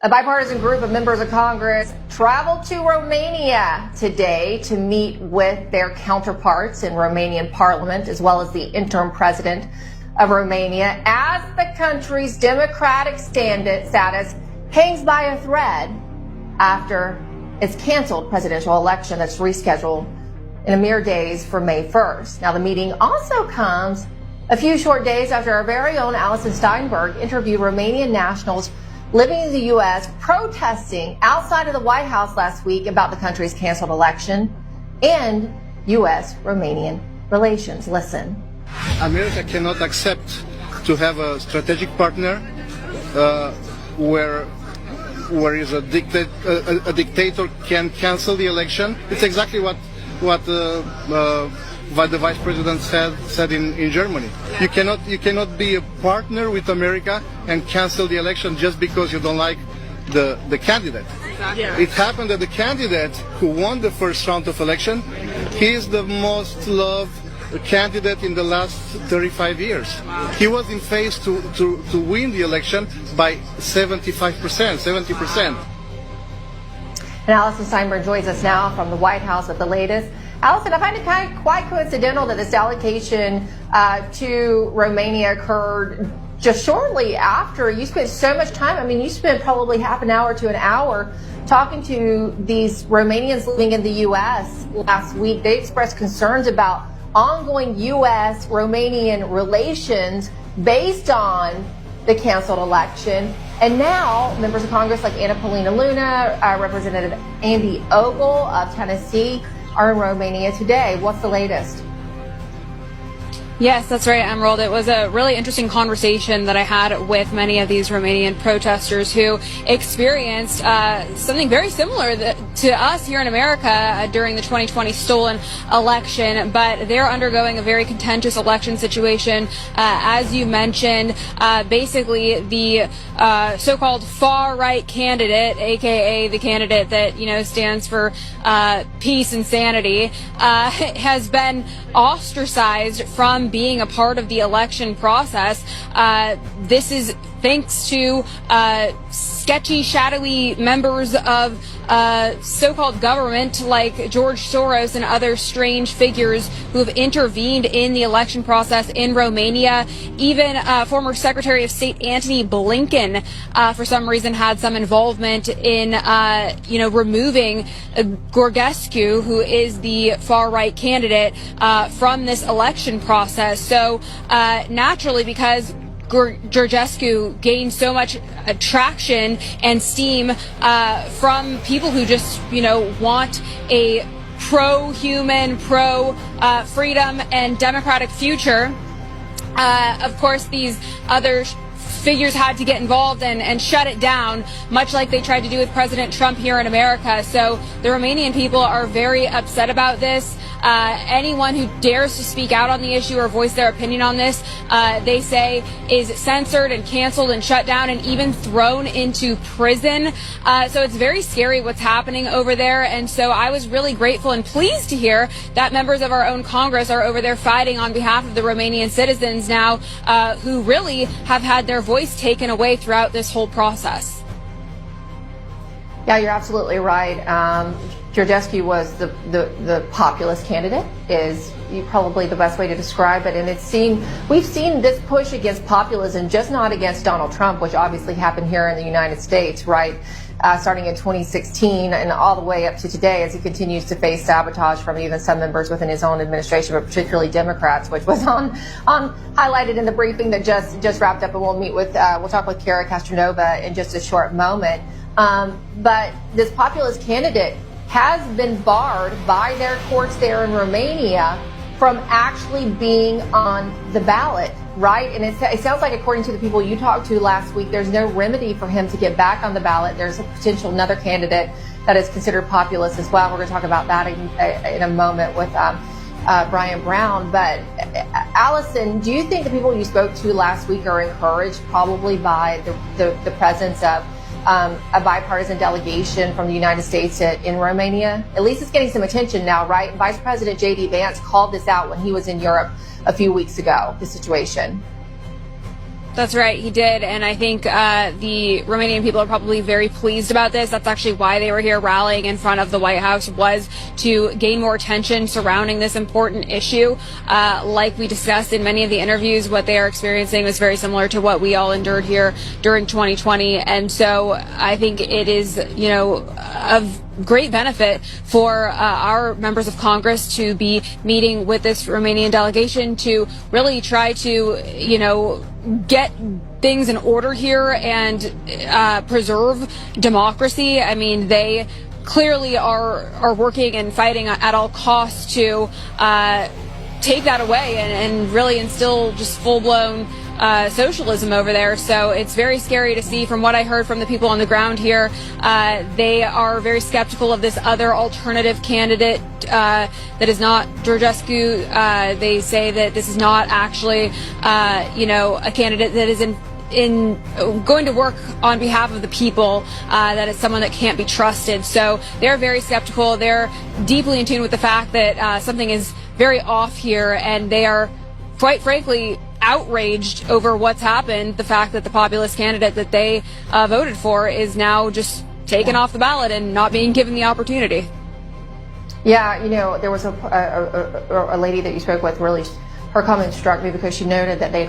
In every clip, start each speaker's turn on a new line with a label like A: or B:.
A: A bipartisan group of members of Congress traveled to Romania today to meet with their counterparts in Romanian parliament, as well as the interim president of Romania, as the country's democratic status hangs by a thread after its canceled presidential election that's rescheduled in a mere days for May 1st. Now, the meeting also comes a few short days after our very own Allison Steinberg interviewed Romanian nationals living in the U.S. protesting outside of the White House last week about the country's canceled election and U.S.-Romanian relations. Listen.
B: America cannot accept to have a strategic partner where is a dictator can cancel the election. It's exactly what the vice president said in Germany. You cannot be a partner with America and cancel the election just because you don't like the candidate.
C: Exactly.
B: It happened that the candidate who won the first round of election, he is the most loved candidate in the last 35 years.
C: Wow.
B: He was in phase to win the election by 70%.
A: And Allison Steinberg joins us now from the White House with the latest. Allison, I find it quite coincidental that this delegation to Romania occurred just shortly after you spent so much time. I mean, you spent probably half an hour to an hour talking to these Romanians living in the U.S. last week. They expressed concerns about ongoing U.S.-Romanian relations based on the canceled election. And now members of Congress like Anna Paulina Luna, Representative Andy Ogle of Tennessee are in Romania today. What's the latest?
C: Yes, that's right, Emerald. It was a really interesting conversation that I had with many of these Romanian protesters who experienced something very similar to us here in America during the 2020 stolen election, but they're undergoing a very contentious election situation. As you mentioned, basically the so-called far-right candidate, aka the candidate that, stands for peace and sanity, has been ostracized from being a part of the election process. This is thanks to sketchy, shadowy members of so-called government like George Soros and other strange figures who have intervened in the election process in Romania. Even former Secretary of State Antony Blinken, for some reason, had some involvement in, removing Georgescu, who is the far-right candidate, from this election process. So naturally, because Georgescu gained so much traction and steam from people who just, want a pro-human, pro-freedom and democratic future. Of course, these other figures had to get involved and shut it down, much like they tried to do with President Trump here in America. So the Romanian people are very upset about this. Anyone who dares to speak out on the issue or voice their opinion on this, they say, is censored and canceled and shut down and even thrown into prison. So it's very scary what's happening over there. And so I was really grateful and pleased to hear that members of our own Congress are over there fighting on behalf of the Romanian citizens now, who really have had their voice taken away throughout this whole process.
A: Yeah, you're absolutely right. Georgescu was the populist candidate, is probably the best way to describe it. And we've seen this push against populism, just not against Donald Trump, which obviously happened here in the United States, right? Starting in 2016 and all the way up to today, as he continues to face sabotage from even some members within his own administration, but particularly Democrats, which was on highlighted in the briefing that just wrapped up. And we'll talk with Kara Castronova in just a short moment. But this populist candidate has been barred by their courts there in Romania from actually being on the ballot, right? And it sounds like, according to the people you talked to last week, there's no remedy for him to get back on the ballot. There's a potential another candidate that is considered populist as well. We're going to talk about that in a moment with Brian Brown. But Allison, do you think the people you spoke to last week are encouraged probably by the presence of a bipartisan delegation from the United States in Romania? At least it's getting some attention now, right? Vice President J.D. Vance called this out when he was in Europe a few weeks ago, the situation.
C: That's right, he did, and I think the Romanian people are probably very pleased about this. That's actually why they were here rallying in front of the White House, was to gain more attention surrounding this important issue. Like we discussed in many of the interviews, what they are experiencing is very similar to what we all endured here during 2020, and so I think it is, of great benefit for our members of Congress to be meeting with this Romanian delegation to really try to, get things in order here and preserve democracy. I mean, they clearly are working and fighting at all costs to take that away and really instill just full-blown socialism over there. So it's very scary to see. From what I heard from the people on the ground here, they are very skeptical of this other alternative candidate that is not Georgescu. They say that this is not actually, a candidate that is in going to work on behalf of the people, that is someone that can't be trusted. So they're very skeptical. They're deeply in tune with the fact that something is very off here, and they are, quite frankly, outraged over what's happened. The fact that the populist candidate that they voted for is now just taken off the ballot and not being given the opportunity.
A: Yeah, there was a lady that you spoke with, really, her comment struck me because she noted that they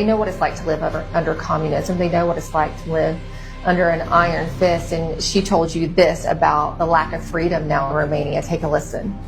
A: know what it's like to live under communism. They know what it's like to live under an iron fist. And she told you this about the lack of freedom now in Romania. Take a listen.